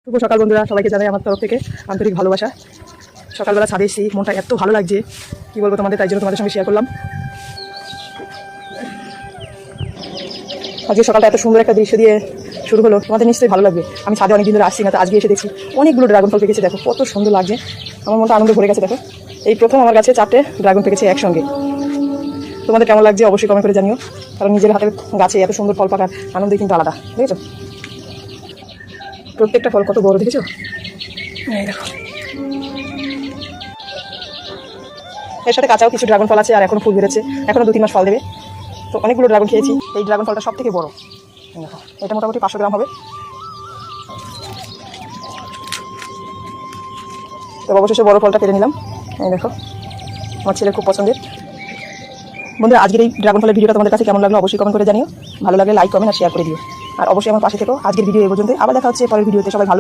শুভ সকাল বন্ধুরা, সবাইকে জানাই আমার তরফ থেকে আন্তরিক ভালোবাসা। সকালবেলা ছাদে এসেছি, মনটা এত ভালো লাগছে কি বলবো তোমাদের, তাই জন্য তোমাদের সঙ্গে শেয়ার করলাম। আজকে সকালটা এত সুন্দর একটা দৃশ্য দিয়ে শুরু হলো, তোমাদের নিশ্চয়ই ভালো লাগবে। আমি ছাদে অনেকদিন ধরে আসছি না, তো আজকে এসে দেখছি অনেকগুলো ড্রাগন ফল পেকেছে। দেখো কত সুন্দর লাগছে, আমার মনটা আনন্দ ভরে গেছে। দেখো এই প্রথম আমার কাছে 4টে ড্রাগন পেকেছে একসঙ্গে। তোমাদের কেমন লাগছে অবশ্যই কমেন্ট করে জানিও, কারণ নিজের হাতের গাছে এত সুন্দর ফল পাকার আনন্দই কিন্তু আলাদা। দেখেছো প্রত্যেকটা ফল কত বড়, দেখেছো? এই দেখো, এর সাথে কাঁচাও কিছু ড্রাগন ফল আছে, আর এখনো ফুল বেরোচ্ছে, এখনো 2-3 মাস ফল দেবে। তো অনেকগুলো ড্রাগন খেয়েছি। এই ড্রাগন ফলটা সব থেকে বড়, দেখো এটা মোটামুটি 500 গ্রাম হবে। তো অবশেষে বড় ফলটা কেটে নিলাম। এই দেখো আমার ছেলের খুব পছন্দের। বন্ধুরা, আজকের এই ড্রাগন ফলের ভিডিওটা তোমাদের কাছে কেমন লাগলো অবশ্যই কমেন্ট করে জানিও। ভালো লাগলে লাইক, কমেন্ট আর শেয়ার করে দিও। আর অবশ্যই আমার পাশে থেকো। আজকের ভিডিও এই পর্যন্ত, আবার দেখা হচ্ছে পরের ভিডিওতে। সবাই ভালো